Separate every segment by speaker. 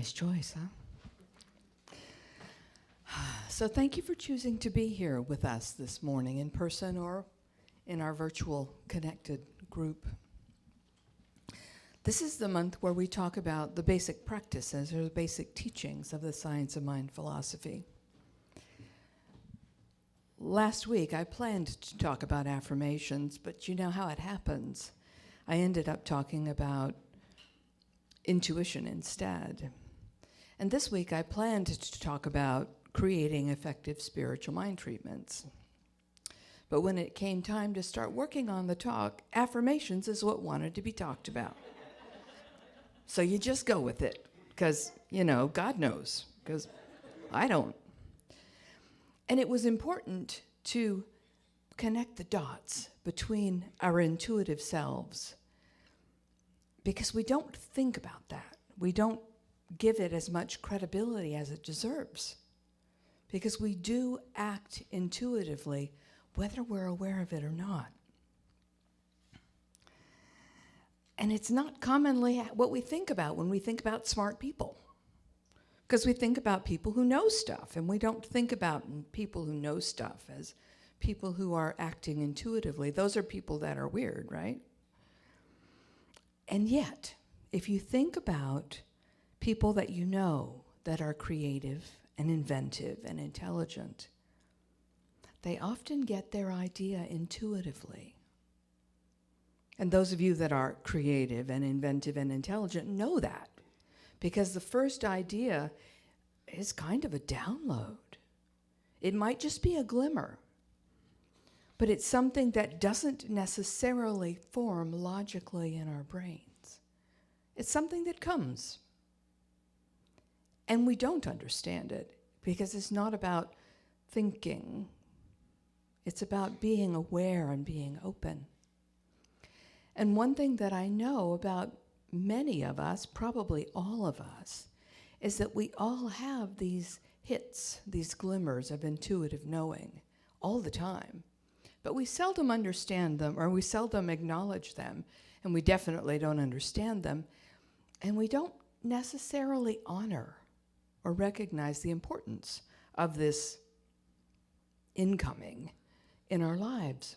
Speaker 1: Nice choice, huh? So thank you for choosing to be here with us this morning in person or in our virtual connected group. This is the month where we talk about the basic practices or the basic teachings of the science of mind philosophy. Last week I planned to talk about affirmations, but you know how it happens. I ended up talking about intuition instead. And this week I planned to talk about creating effective spiritual mind treatments. But when it came time to start working on the talk, affirmations is what wanted to be talked about. So you just go with it, because, you know, God knows, because I don't. And it was important to connect the dots between our intuitive selves, because we don't think about that. We don't give it as much credibility as it deserves, because we do act intuitively, whether we're aware of it or not. And it's not commonly what we think about when we think about smart people, because we think about people who know stuff, and we don't think about people who know stuff as people who are acting intuitively. Those are people that are weird, right? And yet, if you think about people that you know that are creative and inventive and intelligent, they often get their idea intuitively. And those of you that are creative and inventive and intelligent know that, because the first idea is kind of a download. It might just be a glimmer, but it's something that doesn't necessarily form logically in our brains. It's something that comes. And we don't understand it, because it's not about thinking. It's about being aware and being open. And one thing that I know about many of us, probably all of us, is that we all have these hits, these glimmers of intuitive knowing all the time. But we seldom understand them, or we seldom acknowledge them, and we definitely don't understand them, and we don't necessarily honor or recognize the importance of this incoming in our lives.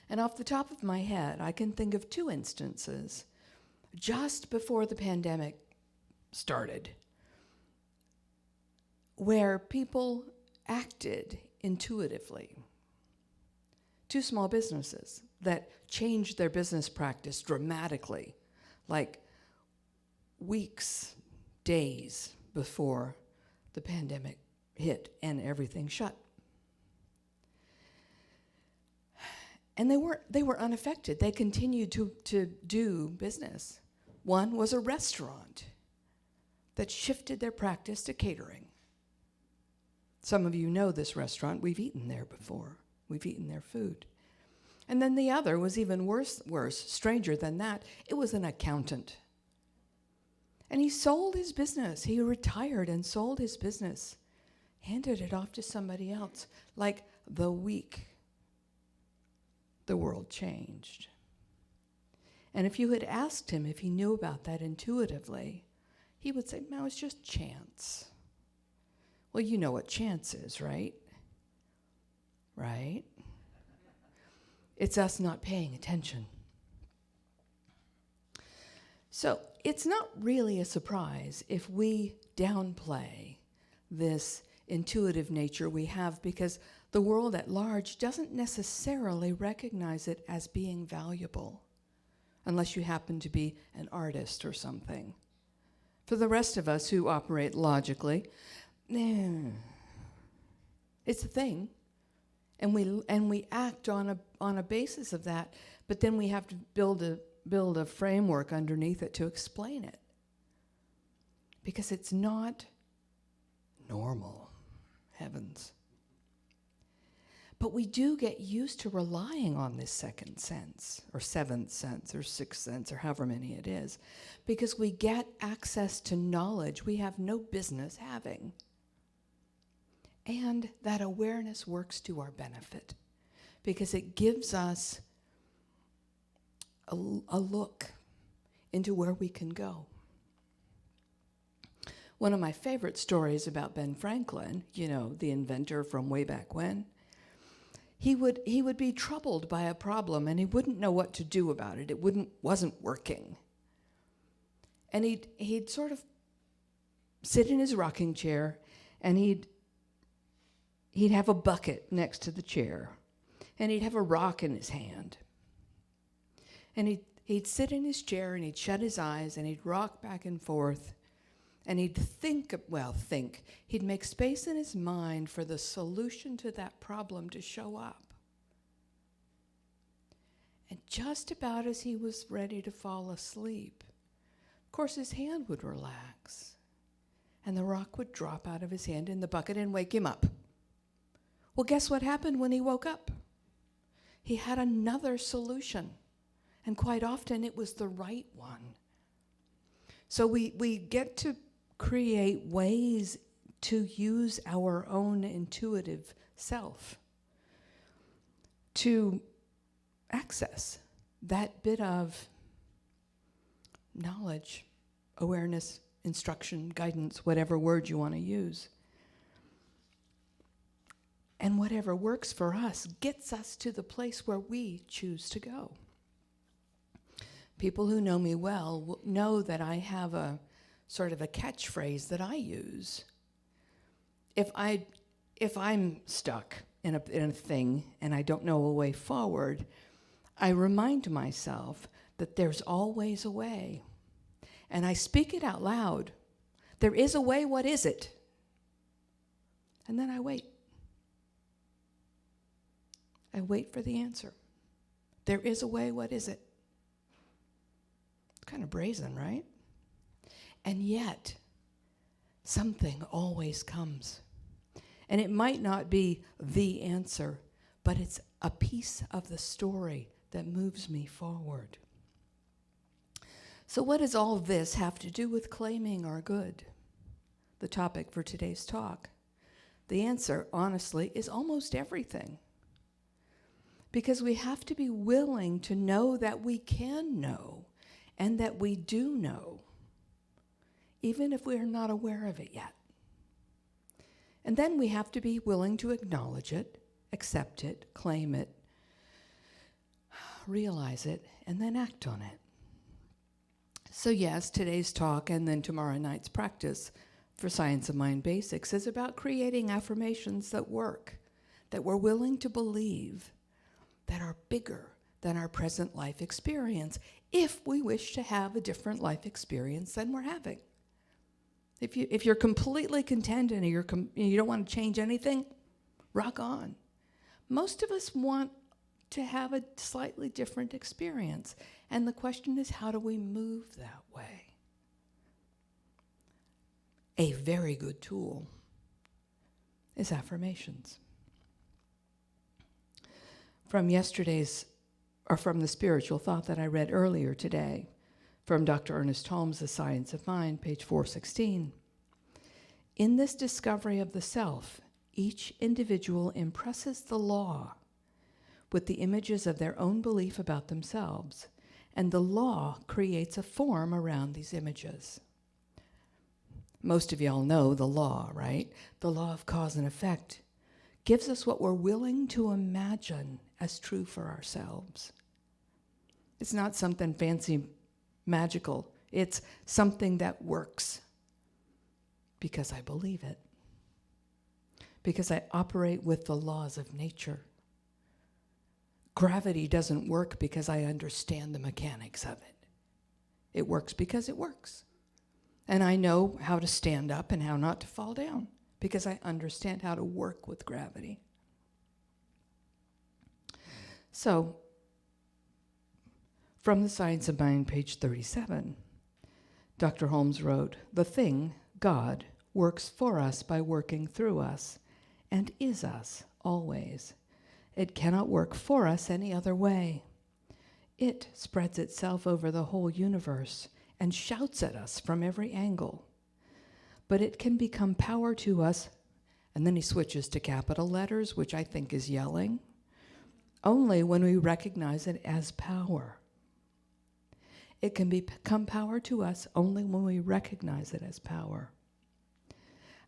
Speaker 1: And off the top of my head, I can think of two instances just before the pandemic started where people acted intuitively. Two small businesses that changed their business practice dramatically, like weeks, days before the pandemic hit and everything shut. And they were unaffected. They continued to do business. One was a restaurant that shifted their practice to catering. Some of you know this restaurant. We've eaten there before. We've eaten their food. And then the other was even worse, stranger than that. It was an accountant. And he sold his business. He retired and sold his business, handed it off to somebody else, like the week the world changed. And if you had asked him if he knew about that intuitively, he would say, no, it's just chance. Well, you know what chance is, right? Right? It's us not paying attention. So it's not really a surprise if we downplay this intuitive nature we have, because the world at large doesn't necessarily recognize it as being valuable, unless you happen to be an artist or something. For the rest of us who operate logically, it's a thing, and we act on a basis of that, but then we have to build a framework underneath it to explain it, because it's not normal. Heavens. But we do get used to relying on this second sense, or seventh sense, or sixth sense, or however many it is, because we get access to knowledge we have no business having. And that awareness works to our benefit, because it gives us a look into where we can go. One of my favorite stories about Ben Franklin, you know, the inventor from way back when, he would be troubled by a problem and he wouldn't know what to do about it. It wasn't working. And he'd sort of sit in his rocking chair and he'd have a bucket next to the chair and he'd have a rock in his hand. And he'd sit in his chair and he'd shut his eyes and he'd rock back and forth and he'd he'd make space in his mind for the solution to that problem to show up. And just about as he was ready to fall asleep, of course his hand would relax and the rock would drop out of his hand in the bucket and wake him up. Well, guess what happened when he woke up? He had another solution, and quite often it was the right one. So we get to create ways to use our own intuitive self to access that bit of knowledge, awareness, instruction, guidance, whatever word you want to use. And whatever works for us gets us to the place where we choose to go. People who know me well know that I have a sort of a catchphrase that I use. If I'm stuck in a thing and I don't know a way forward, I remind myself that there's always a way. And I speak it out loud. There is a way, what is it? And then I wait. I wait for the answer. There is a way, what is it? It's kind of brazen, right? And yet, something always comes. And it might not be the answer, but it's a piece of the story that moves me forward. So what does all this have to do with claiming our good? The topic for today's talk. The answer, honestly, is almost everything. Because we have to be willing to know that we can know and that we do know, even if we are not aware of it yet. And then we have to be willing to acknowledge it, accept it, claim it, realize it, and then act on it. So yes, today's talk and then tomorrow night's practice for Science of Mind Basics is about creating affirmations that work, that we're willing to believe, that are bigger than our present life experience if we wish to have a different life experience than we're having. If you're completely content and you don't want to change anything, rock on. Most of us want to have a slightly different experience. And the question is, how do we move that way? A very good tool is affirmations. From the spiritual thought that I read earlier today, from Dr. Ernest Holmes, The Science of Mind, page 416. In this discovery of the self, each individual impresses the law with the images of their own belief about themselves, and the law creates a form around these images. Most of y'all know the law, right? The law of cause and effect gives us what we're willing to imagine as true for ourselves. It's not something fancy, magical. It's something that works because I believe it, because I operate with the laws of nature. Gravity doesn't work because I understand the mechanics of it. It works because it works. And I know how to stand up and how not to fall down because I understand how to work with gravity. So, from The Science of Mind, page 37, Dr. Holmes wrote, "The thing, God, works for us by working through us, and is us always. It cannot work for us any other way. It spreads itself over the whole universe and shouts at us from every angle. But it can become power to us," and then he switches to capital letters, which I think is yelling, "only when we recognize it as power." It can become power to us only when we recognize it as power.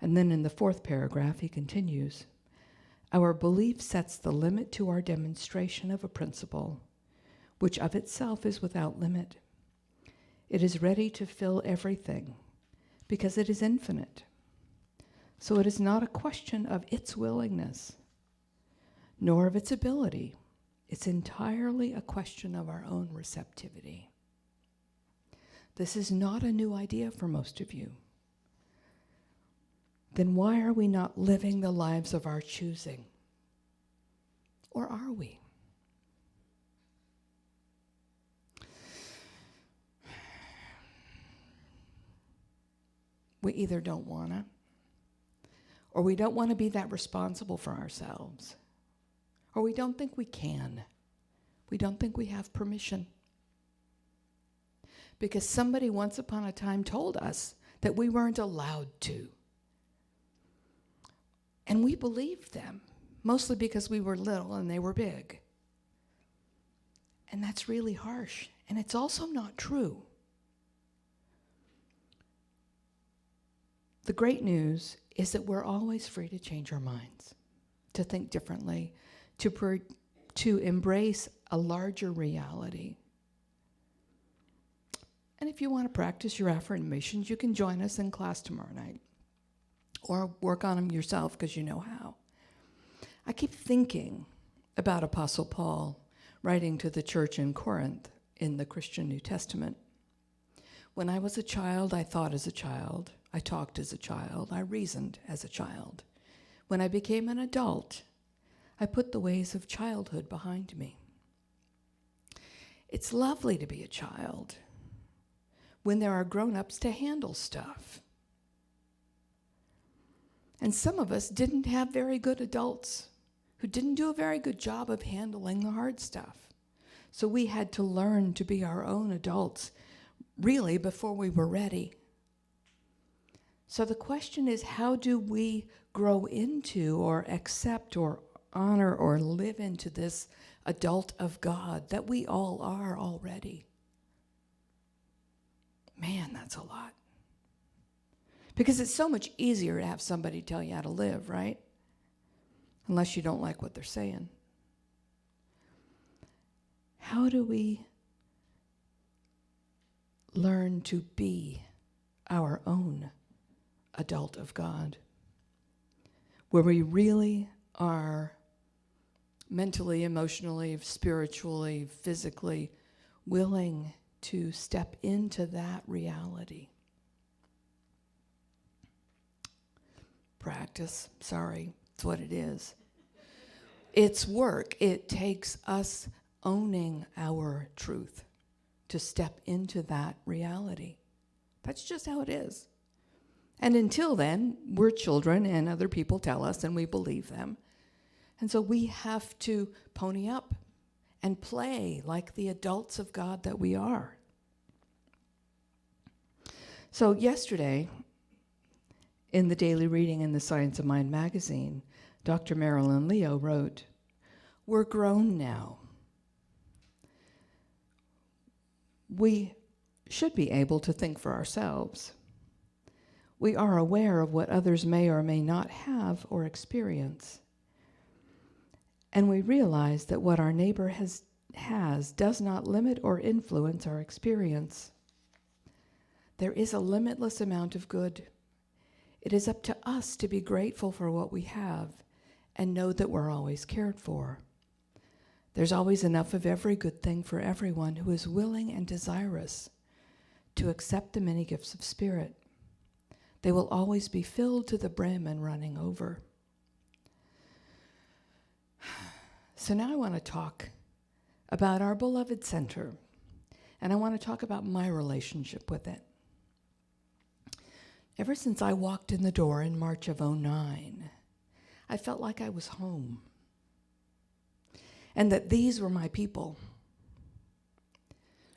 Speaker 1: And then in the 4th paragraph, he continues, our belief sets the limit to our demonstration of a principle, which of itself is without limit. It is ready to fill everything, because it is infinite. So it is not a question of its willingness, nor of its ability. It's entirely a question of our own receptivity. This is not a new idea for most of you. Then why are we not living the lives of our choosing? Or are we? We either don't want to, or we don't want to be that responsible for ourselves, or we don't think we can. We don't think we have permission. Because somebody once upon a time told us that we weren't allowed to. And we believed them, mostly because we were little and they were big. And that's really harsh. And it's also not true. The great news is that we're always free to change our minds, to think differently, to embrace a larger reality. And if you want to practice your affirmations, you can join us in class tomorrow night. Or work on them yourself because you know how. I keep thinking about Apostle Paul writing to the church in Corinth in the Christian New Testament. When I was a child, I thought as a child. I talked as a child. I reasoned as a child. When I became an adult, I put the ways of childhood behind me. It's lovely to be a child when there are grown-ups to handle stuff. And some of us didn't have very good adults who didn't do a very good job of handling the hard stuff. So we had to learn to be our own adults, really, before we were ready. So the question is, how do we grow into or accept or honor or live into this adult of God that we all are already? Man, that's a lot. Because it's so much easier to have somebody tell you how to live, right? Unless you don't like what they're saying. How do we learn to be our own adult of God? Where we really are mentally, emotionally, spiritually, physically willing to step into that reality. Practice, sorry, it's what it is. It's work. It takes us owning our truth to step into that reality. That's just how it is. And until then, we're children and other people tell us and we believe them. And so we have to pony up and play like the adults of God that we are. So yesterday, in the daily reading in the Science of Mind magazine, Dr. Marilyn Leo wrote, "We're grown now. We should be able to think for ourselves. We are aware of what others may or may not have or experience. And we realize that what our neighbor has does not limit or influence our experience. There is a limitless amount of good. It is up to us to be grateful for what we have and know that we're always cared for. There's always enough of every good thing for everyone who is willing and desirous to accept the many gifts of Spirit. They will always be filled to the brim and running over." So now I want to talk about our beloved center, and I want to talk about my relationship with it. Ever since I walked in the door in March of 2009, I felt like I was home, and that these were my people.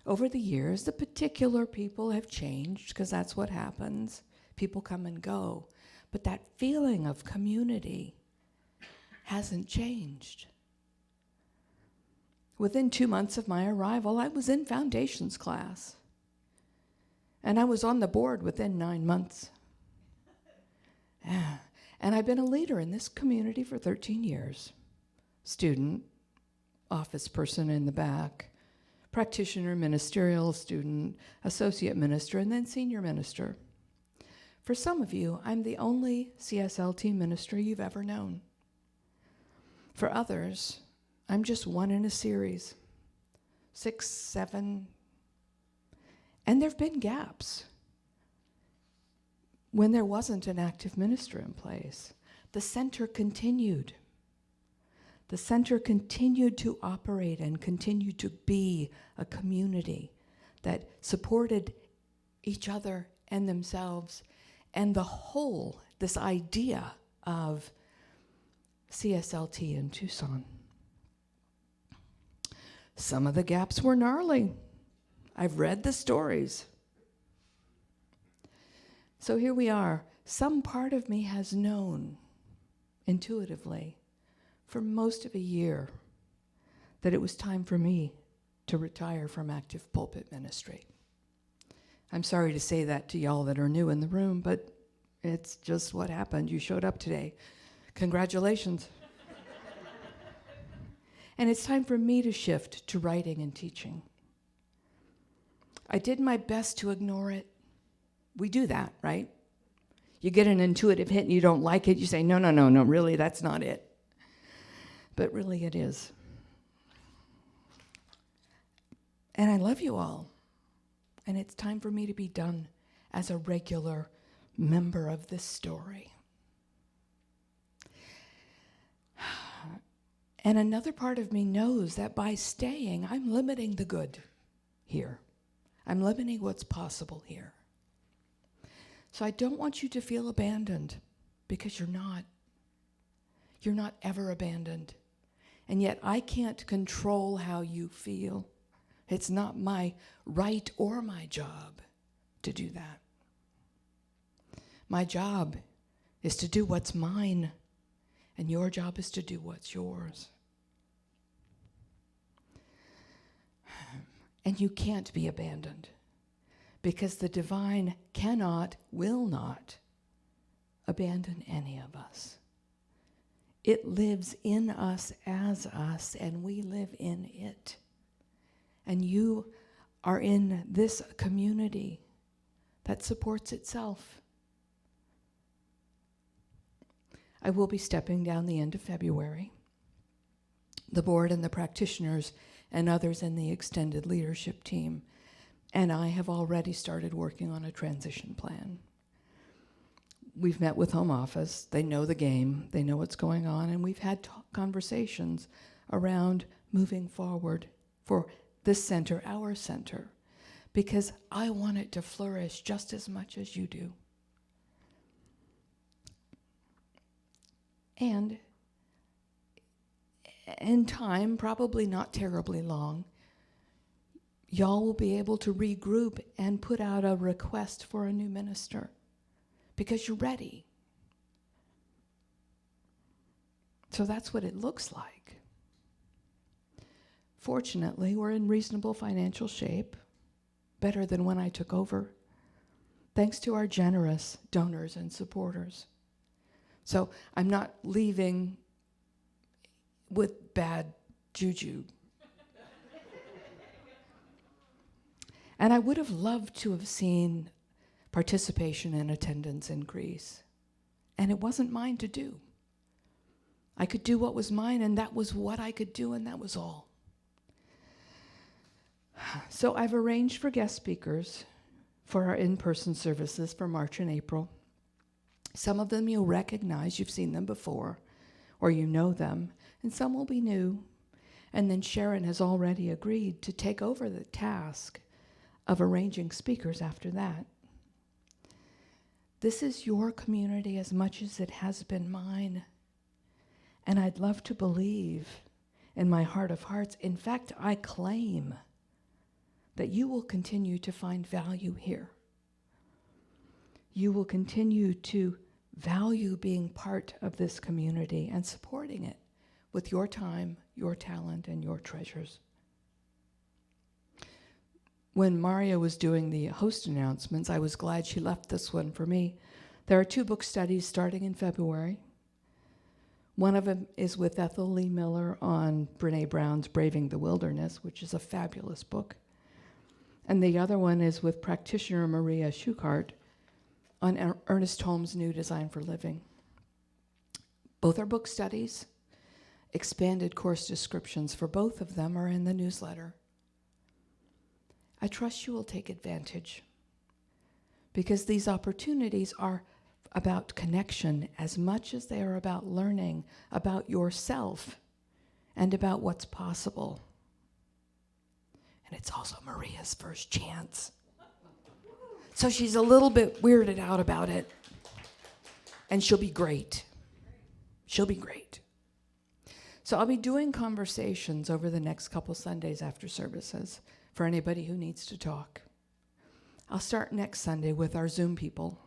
Speaker 1: Over the years, the particular people have changed, because that's what happens. People come and go. But that feeling of community hasn't changed. Within 2 months of my arrival, I was in foundations class. And I was on the board within 9 months. And I've been a leader in this community for 13 years. Student, office person in the back, practitioner, ministerial student, associate minister, and then senior minister. For some of you, I'm the only CSLT minister you've ever known. For others, I'm just one in a series, 6, 7, and there have been gaps when there wasn't an active minister in place. The center continued. The center continued to operate and continued to be a community that supported each other and themselves and the whole, this idea of CSLT in Tucson. Some of the gaps were gnarly. I've read the stories. So here we are. Some part of me has known intuitively for most of a year that it was time for me to retire from active pulpit ministry. I'm sorry to say that to y'all that are new in the room, but it's just what happened. You showed up today. Congratulations. And it's time for me to shift to writing and teaching. I did my best to ignore it. We do that, right? You get an intuitive hit and you don't like it. You say, no, really, that's not it. But really it is. And I love you all. And it's time for me to be done as a regular member of this story. And another part of me knows that by staying, I'm limiting the good here. I'm limiting what's possible here. So I don't want you to feel abandoned, because you're not. You're not ever abandoned. And yet I can't control how you feel. It's not my right or my job to do that. My job is to do what's mine, and your job is to do what's yours. And you can't be abandoned, because the divine cannot, will not abandon any of us. It lives in us as us, and we live in it. And you are in this community that supports itself. I will be stepping down the end of February. The board and the practitioners and others in the extended leadership team and I have already started working on a transition plan. We've met with home office. They know the game. They know what's going on. And we've had conversations around moving forward for this center, our center, because I want it to flourish just as much as you do. And in time, probably not terribly long, y'all will be able to regroup and put out a request for a new minister because you're ready. So that's what it looks like. Fortunately, we're in reasonable financial shape, better than when I took over, thanks to our generous donors and supporters. So I'm not leaving with bad juju. And I would have loved to have seen participation and attendance increase. And it wasn't mine to do. I could do what was mine, and that was what I could do, and that was all. So I've arranged for guest speakers for our in-person services for March and April. Some of them you'll recognize, you've seen them before, or you know them, and some will be new. And then Sharon has already agreed to take over the task of arranging speakers after that. This is your community as much as it has been mine. And I'd love to believe in my heart of hearts, in fact, I claim that you will continue to find value here. You will continue to value being part of this community and supporting it with your time, your talent, and your treasures. When Maria was doing the host announcements, I was glad she left this one for me. There are 2 book studies starting in February. One of them is with Ethel Lee Miller on Brene Brown's Braving the Wilderness, which is a fabulous book. And the other one is with practitioner Maria Schuchart on Ernest Holmes' New Design for Living. Both are book studies. Expanded course descriptions for both of them are in the newsletter. I trust you will take advantage, because these opportunities are about connection as much as they are about learning about yourself and about what's possible. And it's also Maria's first chance. So she's a little bit weirded out about it. And she'll be great. She'll be great. So I'll be doing conversations over the next couple Sundays after services for anybody who needs to talk. I'll start next Sunday with our Zoom people.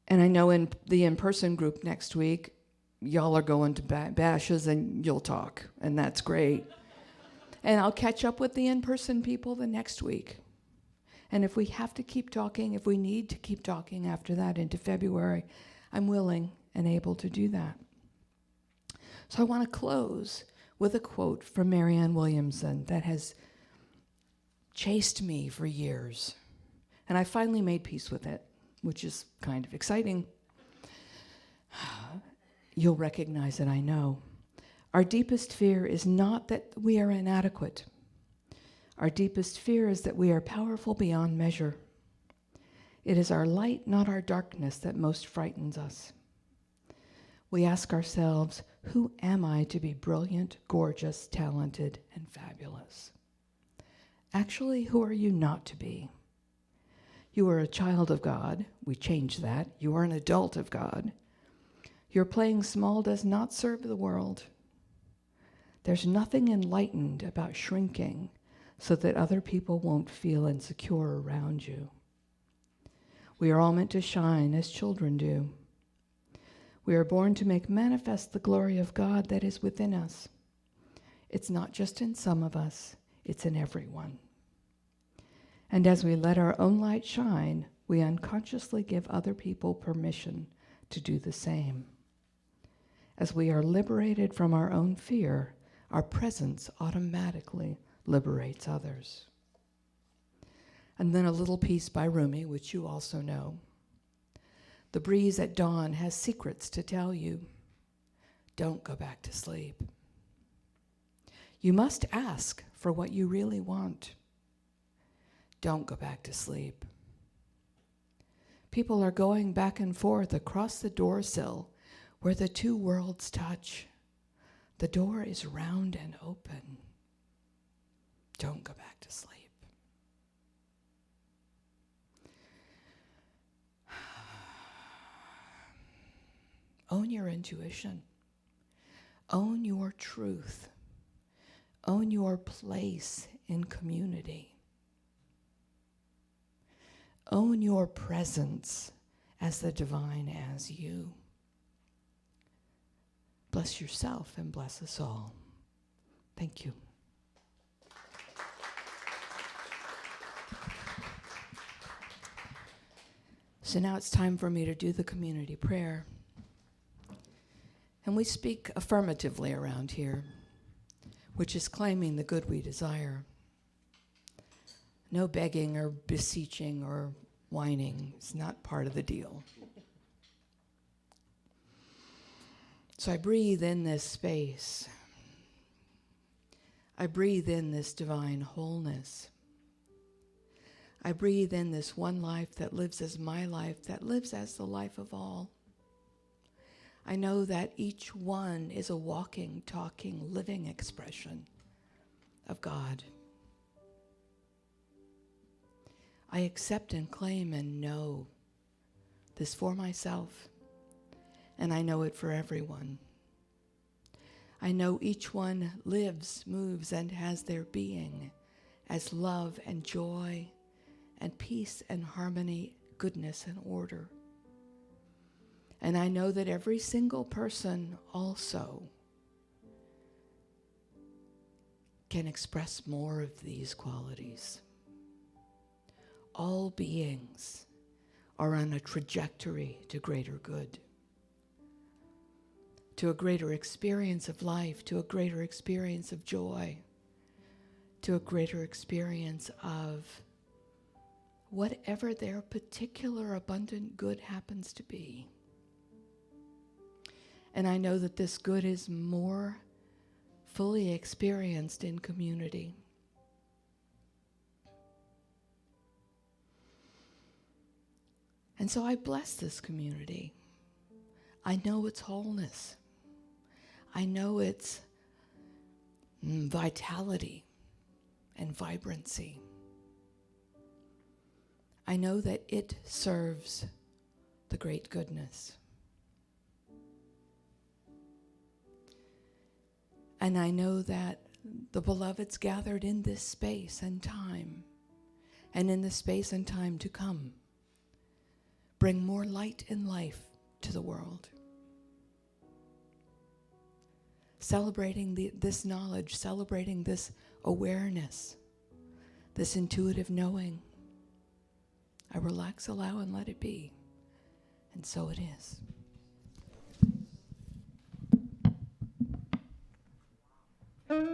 Speaker 1: And I know in the in-person group next week, y'all are going to bashes and you'll talk, and that's great. And I'll catch up with the in-person people the next week. And if we have to keep talking, if we need to keep talking after that into February, I'm willing and able to do that. So I want to close with a quote from Marianne Williamson that has chased me for years. And I finally made peace with it, which is kind of exciting. You'll recognize it, I know. Our deepest fear is not that we are inadequate. Our deepest fear is that we are powerful beyond measure. It is our light, not our darkness, that most frightens us. We ask ourselves, who am I to be brilliant, gorgeous, talented, and fabulous? Actually, who are you not to be? You are a child of God. We change that. You are an adult of God. Your playing small does not serve the world. There's nothing enlightened about shrinking so that other people won't feel insecure around you. We are all meant to shine as children do. We are born to make manifest the glory of God that is within us. It's not just in some of us, it's in everyone. And as we let our own light shine, we unconsciously give other people permission to do the same. As we are liberated from our own fear, our presence automatically liberates others. And then a little piece by Rumi, which you also know. The breeze at dawn has secrets to tell you. Don't go back to sleep. You must ask for what you really want. Don't go back to sleep. People are going back and forth across the door sill where the 2 worlds touch. The door is round and open. Don't go back to sleep. Own your intuition. Own your truth. Own your place in community. Own your presence as the divine as you. Bless yourself and bless us all. Thank you. So now it's time for me to do the community prayer. And we speak affirmatively around here, which is claiming the good we desire. No begging or beseeching or whining. It's not part of the deal. So I breathe in this space. I breathe in this divine wholeness. I breathe in this one life that lives as my life, that lives as the life of all. I know that each one is a walking, talking, living expression of God. I accept and claim and know this for myself, and I know it for everyone. I know each one lives, moves, and has their being as love and joy and peace and harmony, goodness and order. And I know that every single person also can express more of these qualities. All beings are on a trajectory to greater good, to a greater experience of life, to a greater experience of joy, to a greater experience of whatever their particular abundant good happens to be. And I know that this good is more fully experienced in community. And so I bless this community. I know its wholeness. I know its vitality and vibrancy. I know that it serves the great goodness. And I know that the beloveds gathered in this space and time, and in the space and time to come, bring more light and life to the world. Celebrating this knowledge, celebrating this awareness, this intuitive knowing. I relax, allow, and let it be. And so it is.